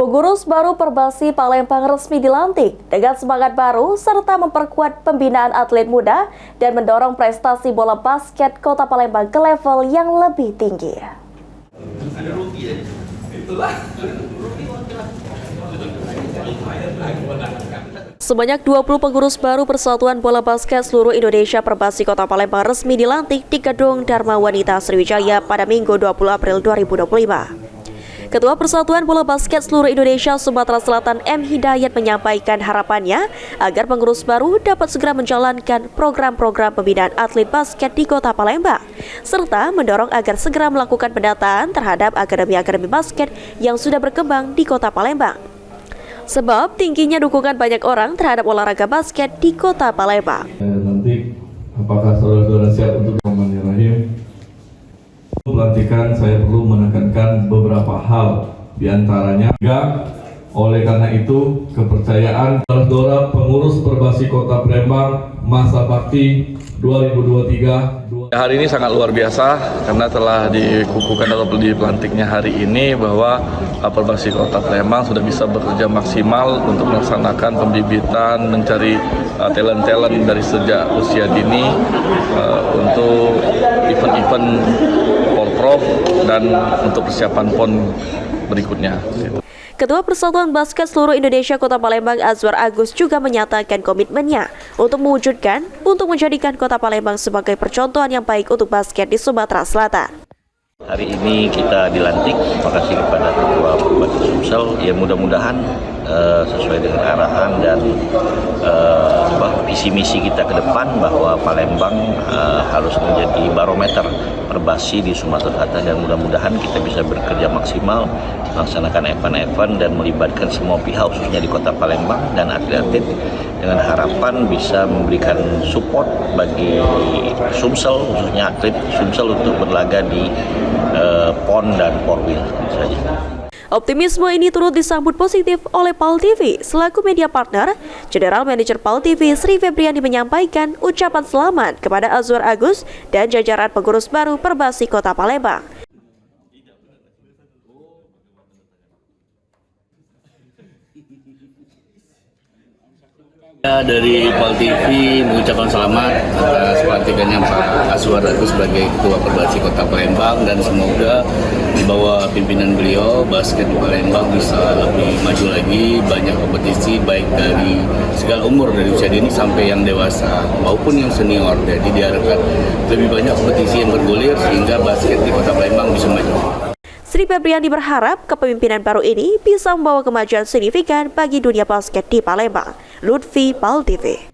Pengurus baru Perbasi Palembang resmi dilantik dengan semangat baru serta memperkuat pembinaan atlet muda dan mendorong prestasi bola basket Kota Palembang ke level yang lebih tinggi. Sebanyak 20 pengurus baru Persatuan Bola Basket seluruh Indonesia Perbasi Kota Palembang resmi dilantik di Gedung Dharma Wanita Sriwijaya pada Minggu 20 April 2025. Ketua Persatuan Bola Basket seluruh Indonesia Sumatera Selatan M. Hidayat menyampaikan harapannya agar pengurus baru dapat segera menjalankan program-program pembinaan atlet basket di Kota Palembang, serta mendorong agar segera melakukan pendataan terhadap akademi-akademi basket yang sudah berkembang di Kota Palembang. Sebab tingginya dukungan banyak orang terhadap olahraga basket di Kota Palembang. Nanti apakah saudara-saudara siap untuk Bismillahirrahmanirrahim? Pelantikan saya perlu menekankan beberapa hal, diantaranya oleh karena itu kepercayaan saudara pengurus Perbasi Kota Palembang masa bakti 2023. Hari ini sangat luar biasa karena telah dikukuhkan atau dipelantiknya hari ini bahwa Perbasi Kota Palembang sudah bisa bekerja maksimal untuk melaksanakan pembibitan, mencari talent-talent dari sejak usia dini untuk event-event Porprov dan untuk persiapan PON berikutnya. Ketua Persatuan Basket seluruh Indonesia Kota Palembang Azwar Agus juga menyatakan komitmennya untuk menjadikan Kota Palembang sebagai percontohan yang baik untuk basket di Sumatera Selatan. Hari ini kita dilantik, terima kasih kepada Ketua Bupati Sumsel, ya mudah-mudahan sesuai dengan arahan dan visi misi kita ke depan bahwa Palembang harus menjadi barometer Perbasi di Sumatera Selatan, dan mudah-mudahan kita bisa bekerja maksimal melaksanakan event-event dan melibatkan semua pihak khususnya di Kota Palembang dan atlet-atlet dengan harapan bisa memberikan support bagi Sumsel, khususnya atlet Sumsel untuk berlaga di PON dan Porwil saja. Optimisme ini turut disambut positif oleh PAL TV selaku media partner. General Manager PAL TV Sri Febriani menyampaikan ucapan selamat kepada Azwar Agus dan jajaran pengurus baru Perbasi Kota Palembang. Dari PAL TV mengucapkan selamat atas pelantikannya Pak Azwar Agus sebagai Ketua Perbasi Kota Palembang, dan semoga di bawah pimpinan beliau basket di Palembang bisa lebih maju lagi, banyak kompetisi baik dari segala umur dari usia dini sampai yang dewasa maupun yang senior. Jadi diharapkan lebih banyak kompetisi yang bergulir sehingga basket di Kota Palembang bisa maju. Sri Febriani berharap kepemimpinan baru ini bisa membawa kemajuan signifikan bagi dunia basket di Palembang. Lutfi, PAL TV.